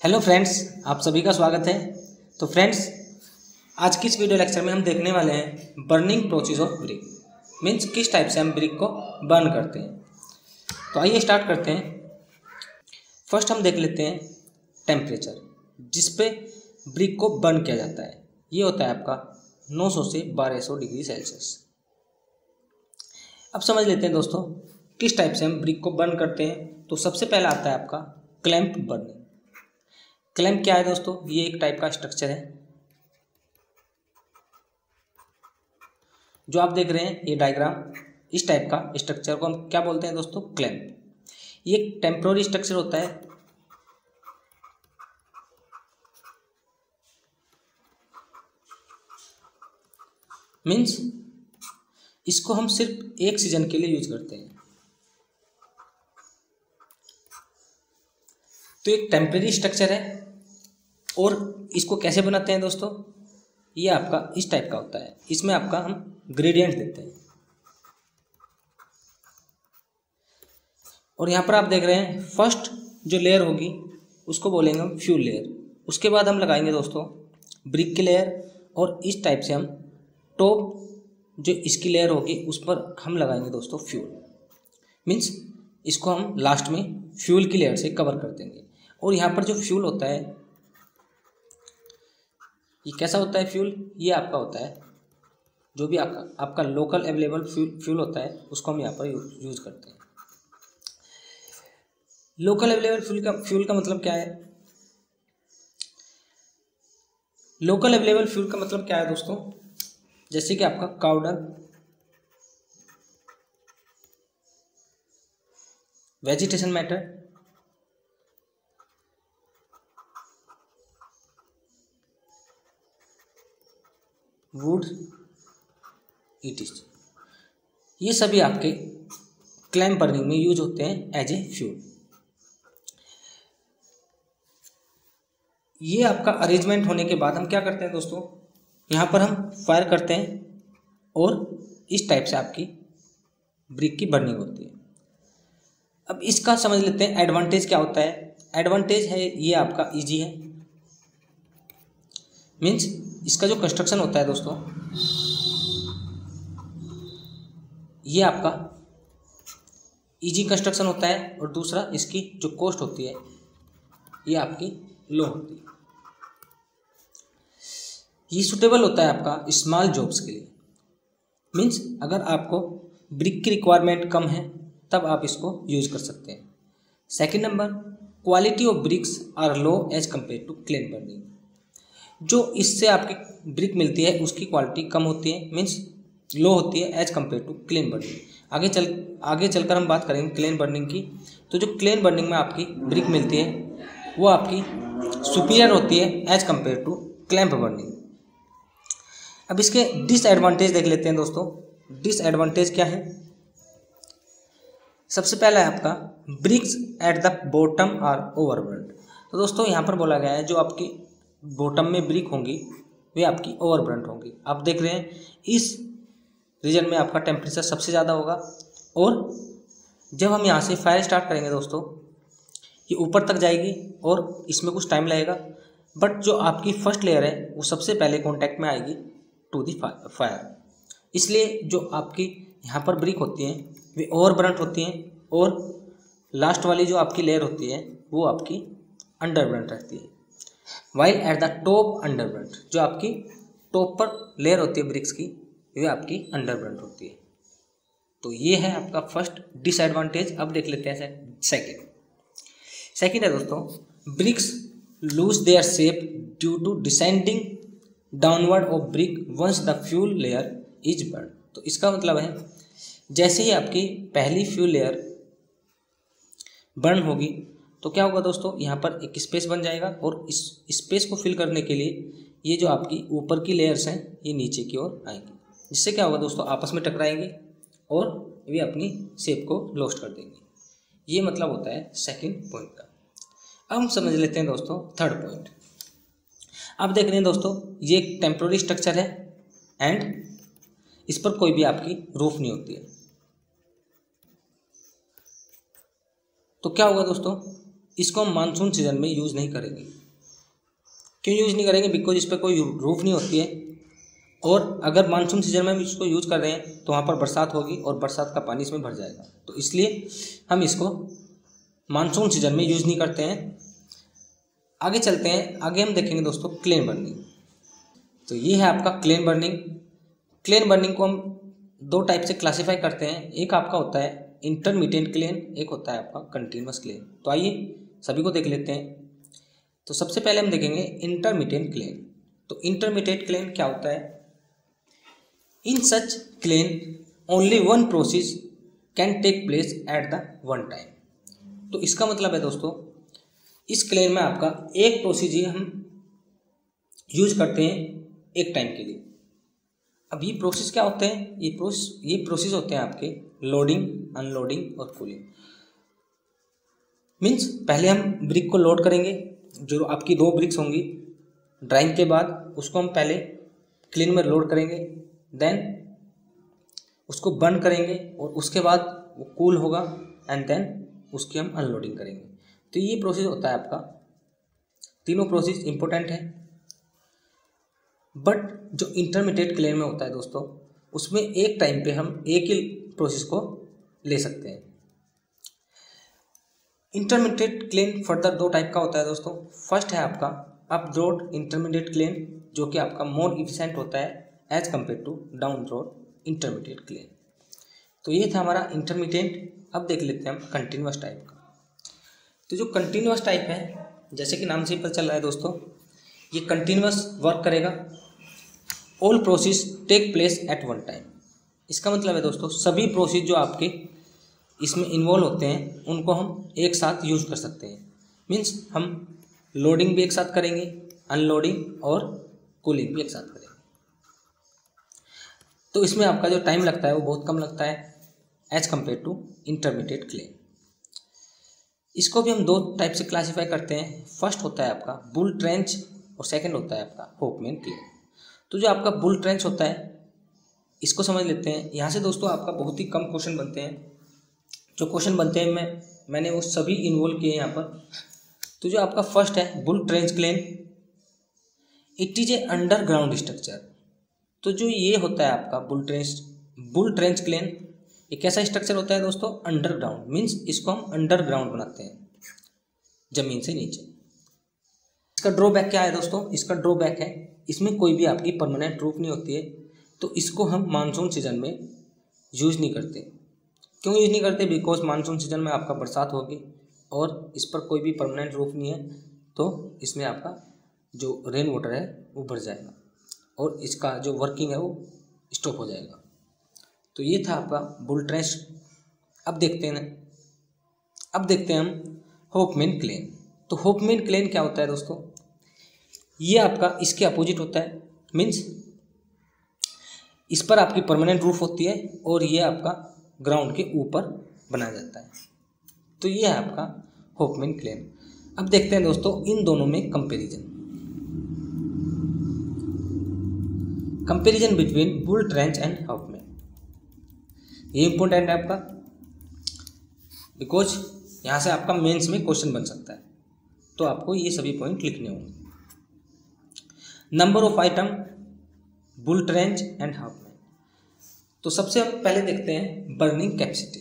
Hello friends, आप सभी का स्वागत है। तो फ्रेंड्स, आज की इस वीडियो लेक्चर में हम देखने वाले हैं burning process of brick. Means किस टाइप से हम ब्रिक को बर्न करते हैं। तो आइए स्टार्ट करते हैं। फर्स्ट हम देख लेते हैं टेम्परेचर जिस पे ब्रिक को बर्न किया जाता है। ये होता है आपका 900 से 1200 डिग्री सेल्सियस। अब समझ लेते हैं दोस्तों किस टाइप से हम ब्रिक को बर्न करते हैं। तो सबसे पहला आता है आपका क्लैंप बर्निंग। क्लैंप क्या है दोस्तों? ये एक टाइप का स्ट्रक्चर है जो आप देख रहे हैं, ये डायग्राम। इस टाइप का स्ट्रक्चर को हम क्या बोलते हैं दोस्तों? क्लैंप। ये एक टेम्पोररी स्ट्रक्चर होता है। मीन्स इसको हम सिर्फ एक सीजन के लिए यूज करते हैं। तो एक टेम्परेरी स्ट्रक्चर है और इसको कैसे बनाते हैं दोस्तों? ये आपका इस टाइप का होता है। इसमें आपका हम ग्रेडियंट देते हैं और यहाँ पर आप देख रहे हैं फर्स्ट जो लेयर होगी उसको बोलेंगे हम फ्यूल लेयर। उसके बाद हम लगाएंगे दोस्तों ब्रिक की लेयर और इस टाइप से हम टॉप जो इसकी लेयर होगी उस पर हम लगाएंगे दोस्तों फ्यूल। मीन्स इसको हम लास्ट में फ्यूल की लेयर से कवर कर देंगे। और यहाँ पर जो फ्यूल होता है ये कैसा होता है? फ्यूल ये आपका होता है जो भी आपका लोकल अवेलेबल फ्यूल होता है उसको हम यहाँ पर यूज करते हैं। लोकल अवेलेबल फ्यूल का मतलब क्या है? लोकल अवेलेबल फ्यूल का मतलब क्या है दोस्तों? जैसे कि आपका काउडर, वेजिटेशन मैटर, वुड, ईटिस, ये सभी आपके क्लैंप बर्निंग में यूज होते हैं एज ए फ्यूल। ये आपका अरेंजमेंट होने के बाद हम क्या करते हैं दोस्तों? यहाँ पर हम फायर करते हैं और इस टाइप से आपकी ब्रिक की बर्निंग होती है। अब इसका समझ लेते हैं एडवांटेज क्या होता है। एडवांटेज है ये आपका इजी है। मीन्स इसका जो कंस्ट्रक्शन होता है दोस्तों ये आपका इजी कंस्ट्रक्शन होता है और दूसरा इसकी जो कॉस्ट होती है ये आपकी लो होती है। ये सूटेबल होता है आपका स्मॉल जॉब्स के लिए। मीन्स अगर आपको ब्रिक की रिक्वायरमेंट कम है तब आप इसको यूज कर सकते हैं। Second number, quality of bricks are low as compared to kiln burning. जो इससे आपकी ब्रिक मिलती है उसकी क्वालिटी कम होती है, मीन्स लो होती है as compared to kiln burning. आगे चलकर हम बात करेंगे क्लेन बर्निंग की। तो जो क्लेन बर्निंग में आपकी ब्रिक मिलती है वो आपकी सुपीरियर होती है as compared to clamp burning. अब इसके डिसएडवांटेज देख लेते हैं दोस्तों। डिसएडवांटेज क्या है? सबसे पहला है आपका bricks at the bottom are overburned. तो दोस्तों यहाँ पर बोला गया है जो आपकी बॉटम में ब्रिक होंगी वे आपकी ओवरबर्न्ड होंगी। आप देख रहे हैं इस रीजन में आपका टेम्परेचर सबसे ज़्यादा होगा और जब हम यहाँ से फायर स्टार्ट करेंगे दोस्तों ये ऊपर तक जाएगी और इसमें कुछ टाइम लगेगा। बट जो आपकी फर्स्ट लेयर है वो सबसे पहले कॉन्टैक्ट में आएगी टू दी फायर। इसलिए जो आपकी यहाँ पर ब्रिक होती हैं वे ओवरबर्न्ड होती हैं और लास्ट वाली जो आपकी लेयर होती है वो आपकी अंडरबर्न्ड रहती है। वाइल एट द टॉप अंडरबर्न्ड, जो आपकी टॉप पर लेयर होती है ब्रिक्स की वे आपकी अंडरबर्न्ड होती है। तो ये है आपका फर्स्ट डिसएडवांटेज। अब देख लेते हैं सेकंड है दोस्तों bricks lose their shape due to descending downward of brick once the fuel layer is burn. तो इसका मतलब है जैसे ही आपकी पहली फ्यूल लेयर बर्न होगी तो क्या होगा दोस्तों, यहाँ पर एक स्पेस बन जाएगा और इस स्पेस को फिल करने के लिए ये जो आपकी ऊपर की लेयर्स हैं ये नीचे की ओर आएंगी। जिससे क्या होगा दोस्तों, आपस में टकराएंगे और वे अपनी शेप को लॉस्ट कर देंगे। ये मतलब होता है सेकंड पॉइंट का। अब हम समझ लेते हैं दोस्तों थर्ड पॉइंट। आप देख रहे हैं दोस्तों ये एक टेम्पोररी स्ट्रक्चर है एंड इस पर कोई भी आपकी रूफ नहीं होती है। तो क्या होगा दोस्तों, इसको हम मानसून सीजन में यूज़ नहीं करेंगे। क्यों यूज़ नहीं करेंगे? बिकॉज इस पर कोई रूफ नहीं होती है, और अगर मानसून सीजन में हम इसको यूज़ कर रहे हैं तो वहाँ पर बरसात होगी और बरसात का पानी इसमें भर जाएगा, तो इसलिए हम इसको मानसून सीजन में यूज़ नहीं करते हैं। आगे चलते हैं, आगे हम देखेंगे दोस्तों क्लेन बर्निंग। तो ये है आपका क्लेन बर्निंग। क्लेन बर्निंग को हम दो टाइप से क्लासीफाई करते हैं, एक आपका होता है इंटरमीडिएट क्लेन, एक होता है आपका कंटिन्यूअस क्लेन। तो आइए सभी को देख लेते हैं। तो सबसे पहले हम देखेंगे इंटरमीडिएट क्लेन। तो इंटरमीडिएट क्लेन क्या होता है? In such kiln only one process can take place at the one time. तो इसका मतलब है दोस्तों, इस क्लेन में आपका एक प्रोसेस ही हम यूज करते हैं एक टाइम के लिए। अब ये प्रोसेस क्या होते हैं? ये प्रोसेस होते हैं आपके लोडिंग, अनलोडिंग और कूलिंग। मीन्स पहले हम ब्रिक को लोड करेंगे, जो आपकी 2 ब्रिक्स होंगी, ड्राइंग के बाद उसको हम पहले क्लीन में लोड करेंगे, देन उसको बर्न करेंगे और उसके बाद वो कूल होगा एंड देन उसकी हम अनलोडिंग करेंगे। तो ये प्रोसेस होता है आपका। तीनों प्रोसेस इंपॉर्टेंट है, बट जो इंटरमीडिएट क्लेन में होता है दोस्तों, उसमें एक टाइम पे हम एक ही प्रोसेस को ले सकते हैं। इंटरमीडिएट क्लेन फर्दर 2 टाइप का होता है दोस्तों। फर्स्ट है आपका अप रोड इंटरमीडिएट क्लेन, जो कि आपका मोर इफिशिएंट होता है as compared to down road intermediate kiln. तो ये था हमारा इंटरमीडिएट। अब देख लेते हैं हम कंटिन्यूअस टाइप का। तो जो कंटिन्यूअस टाइप है, जैसे कि नाम से ही पता चल रहा है दोस्तों, ये कंटिन्यूअस वर्क करेगा। All process take place at one time. इसका मतलब है दोस्तों, सभी प्रोसेस जो आपके इसमें इन्वॉल्व होते हैं उनको हम एक साथ यूज कर सकते हैं। मीन्स हम लोडिंग भी एक साथ करेंगे, अनलोडिंग और कूलिंग भी एक साथ करेंगे। तो इसमें आपका जो टाइम लगता है वो बहुत कम लगता है as compared to intermediate kiln. इसको भी हम 2 टाइप से क्लासीफाई करते हैं। फर्स्ट होता है आपका बुल ट्रेंच और सेकंड होता है आपका होपमैन क्लेन। तो जो आपका बुल ट्रेंच होता है, इसको समझ लेते हैं। यहाँ से दोस्तों आपका बहुत ही कम क्वेश्चन बनते हैं। जो क्वेश्चन बनते हैं मैंने वो सभी इन्वॉल्व किए यहाँ पर। तो जो आपका फर्स्ट है bull trench kiln, it is a underground structure. तो जो ये होता है आपका बुल ट्रेंच क्लेन, ये कैसा स्ट्रक्चर होता है दोस्तों? अंडरग्राउंड। मीन्स इसको हम अंडरग्राउंड बनाते हैं, जमीन से नीचे। इसका ड्रॉबैक क्या है दोस्तों? इसका ड्रॉबैक है इसमें कोई भी आपकी परमानेंट रूफ नहीं होती है। तो इसको हम मानसून सीजन में यूज़ नहीं करते। क्यों यूज़ नहीं करते? बिकॉज मानसून सीजन में आपका बरसात होगी और इस पर कोई भी परमानेंट रूफ नहीं है, तो इसमें आपका जो रेन वाटर है वो भर जाएगा और इसका जो वर्किंग है वो स्टॉप हो जाएगा। तो ये था आपका बुल ट्रेंच। अब देखते हैं हम होपमैन क्लेन। तो होपमैन क्लेन क्या होता है दोस्तों? ये आपका इसके अपोजिट होता है। मीन्स इस पर आपकी परमानेंट रूफ होती है और ये आपका ग्राउंड के ऊपर बनाया जाता है। तो ये है आपका होपमैन क्लेन। अब देखते हैं दोस्तों इन दोनों में comparison between bull trench and Hopman. ये इंपॉर्टेंट है आपका, बिकॉज यहाँ से आपका मेंस में क्वेश्चन बन सकता है। तो आपको ये सभी पॉइंट लिखने होंगे। Number of item bull trench and Hopman. तो सबसे हम पहले देखते हैं बर्निंग कैपेसिटी।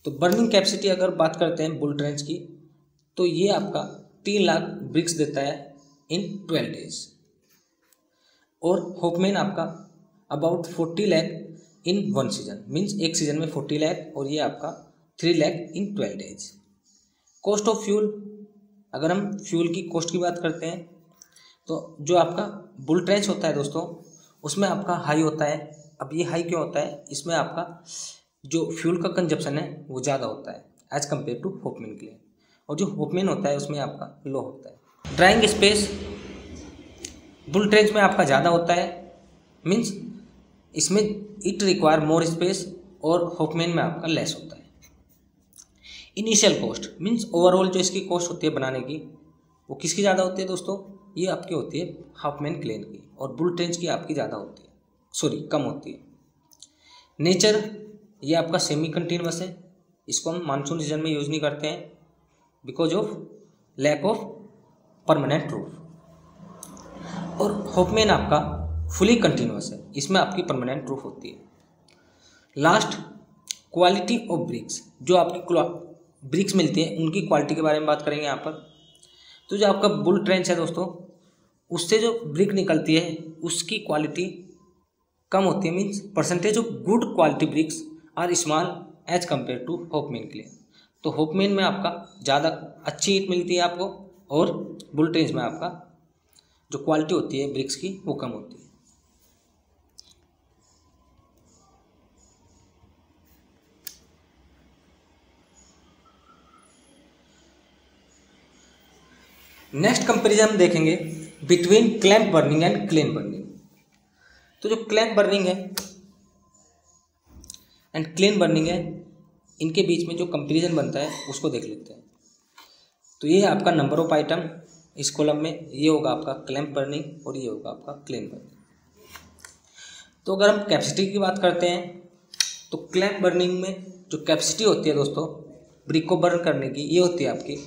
तो बर्निंग कैपेसिटी अगर बात करते हैं बुल ट्रेंच की, तो ये आपका 3 लाख ब्रिक्स देता है इन 12 डेज, और होपमैन आपका about 40 lakh in 1 season. Means एक सीजन में 40 लाख और ये आपका 3 लाख इन 12 डेज। कॉस्ट ऑफ फ्यूल, अगर हम फ्यूल की कॉस्ट की बात करते हैं, तो जो आपका बुल ट्रेंच होता है दोस्तों, उसमें आपका हाई होता है। अब ये हाई क्यों होता है? इसमें आपका जो फ्यूल का कंजप्शन है वो ज़्यादा होता है एज कम्पेयर टू होपमैन के लिए, और जो होपमैन होता है उसमें आपका लो होता है। ड्राइंग स्पेस बुल ट्रेंच में आपका ज़्यादा होता है। मीन्स इसमें इट रिक्वायर मोर स्पेस, और होपमैन में आपका लेस होता है। इनिशियल कॉस्ट मीन्स ओवरऑल जो इसकी कॉस्ट होती है बनाने की, वो किसकी ज़्यादा होती है दोस्तों? ये आपकी होती है होपमैन क्लेन की, और बुल ट्रेंच की आपकी ज़्यादा होती है, कम होती है। नेचर, ये आपका सेमी कंटिन्यूअस है, इसको हम मानसून सीजन में यूज़ नहीं करते हैं। Because of lack of permanent roof. और होफमैन आपका फुली कंटिन्यूअस है, इसमें आपकी परमानेंट रूफ होती है। लास्ट, क्वालिटी ऑफ ब्रिक्स, जो आपकी ब्रिक्स मिलती है उनकी क्वालिटी के बारे में बात करेंगे यहाँ पर। तो जो आपका बुल ट्रेंच है दोस्तों, उससे जो ब्रिक निकलती है उसकी क्वालिटी कम होती है, means percentage of good quality bricks are small as compared to Hoffmann के लिए। तो होफमैन में आपका ज़्यादा अच्छी ईट मिलती है आपको, और बुल ट्रेंच में आपका जो क्वालिटी होती है ब्रिक्स की वो कम होती है। नेक्स्ट कंपैरिजन देखेंगे between clamp burning and kiln burning. तो जो क्लैंप बर्निंग है एंड क्लेन बर्निंग है, इनके बीच में जो कंपैरिजन बनता है उसको देख लेते हैं। तो ये आपका नंबर ऑफ आइटम इस कॉलम में, ये होगा आपका क्लैंप बर्निंग और ये होगा आपका क्लेन बर्निंग। तो अगर हम कैपेसिटी की बात करते हैं तो क्लैंप बर्निंग में जो कैपेसिटी होती है दोस्तों ब्रिक को बर्न करने की, ये होती है आपकी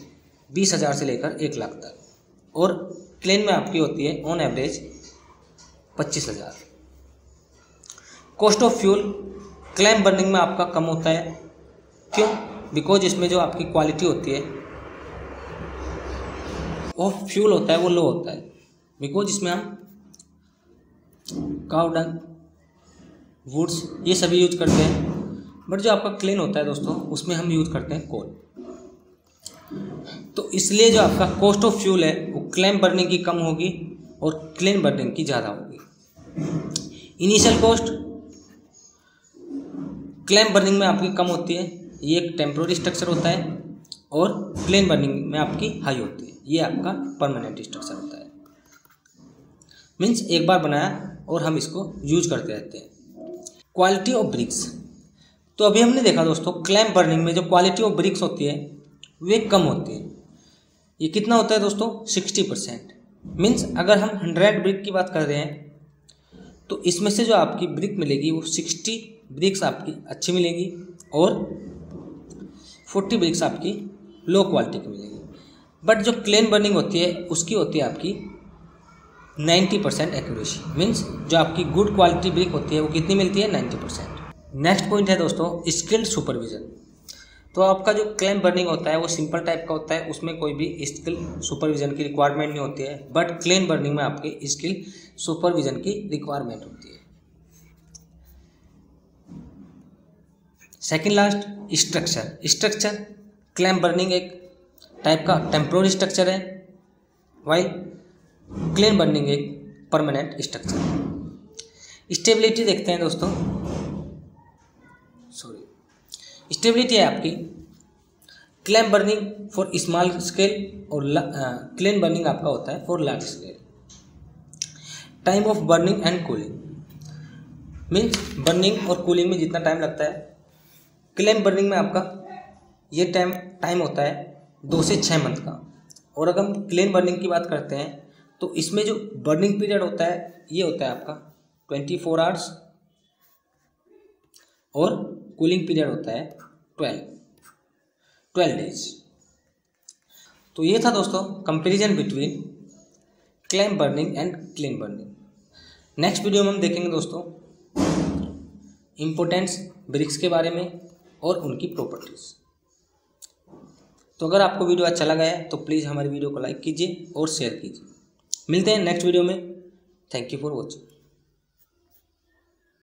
20,000 से लेकर 1 लाख तक, और क्लेन में आपकी होती है on average 25,000। Cost of fuel clamp burning में आपका कम होता है, क्यों? बिकॉज इसमें जो आपकी क्वालिटी होती है वो फ्यूल होता है वो लो होता है, बिकॉज इसमें हम काउ डंग, वुड्स ये सभी यूज करते हैं। बट जो आपका क्लेन होता है दोस्तों उसमें हम यूज करते हैं कोल। तो इसलिए जो आपका कॉस्ट ऑफ फ्यूल है वो क्लैंप बर्निंग की कम होगी और क्लेन बर्निंग की ज़्यादा होगी। इनिशियल कॉस्ट क्लैंप बर्निंग में आपकी कम होती है, ये एक टेम्प्रोरी स्ट्रक्चर होता है, और क्लेन बर्निंग में आपकी हाई होती है, ये आपका परमानेंट स्ट्रक्चर होता है। मीन्स एक बार बनाया और हम इसको यूज करते रहते हैं। क्वालिटी ऑफ ब्रिक्स, तो अभी हमने देखा दोस्तों क्लैंप बर्निंग में जो क्वालिटी ऑफ ब्रिक्स होती है वे कम होती है। ये कितना होता है दोस्तों? 60%। मीन्स अगर हम 100 ब्रिक की बात कर रहे हैं तो इसमें से जो आपकी ब्रिक मिलेगी वो 60 ब्रिक्स आपकी अच्छी मिलेगी और 40 ब्रिक्स आपकी लो क्वालिटी की मिलेगी। बट जो क्लेन बर्निंग होती है उसकी होती है आपकी 90% एक्यूरेसी। मीन्स जो आपकी गुड क्वालिटी ब्रिक होती है वो कितनी मिलती है? 90%। नेक्स्ट पॉइंट है दोस्तों स्किल्ड सुपरविजन। तो आपका जो क्लैंप बर्निंग होता है वो सिंपल टाइप का होता है, उसमें कोई भी स्किल सुपरविजन की रिक्वायरमेंट नहीं होती है। बट क्लेन बर्निंग में आपके स्किल सुपरविजन की रिक्वायरमेंट होती है। Second last structure clamp burning एक टाइप का टेम्पोररी स्ट्रक्चर है, वाइल क्लेन बर्निंग एक परमानेंट स्ट्रक्चर। स्टेबिलिटी देखते हैं दोस्तों, स्टेबिलिटी है आपकी clamp burning for small scale और क्लेन बर्निंग आपका होता है for large scale. Time of burning and cooling, means burning और कूलिंग में जितना टाइम लगता है, क्लैंप बर्निंग में आपका ये टाइम होता है 2 से 6 मंथ का। और अगर हम क्लेन बर्निंग की बात करते हैं तो इसमें जो बर्निंग पीरियड होता है ये होता है आपका 24 आवर्स और कूलिंग पीरियड होता है 12 डेज। तो ये था दोस्तों comparison between clamp burning and kiln burning. Next video में हम देखेंगे दोस्तों इम्पोर्टेंस ब्रिक्स के बारे में और उनकी प्रॉपर्टीज़। तो अगर आपको वीडियो अच्छा लगा है तो प्लीज़ हमारी वीडियो को लाइक कीजिए और शेयर कीजिए। मिलते हैं नेक्स्ट वीडियो में। Thank you for watching.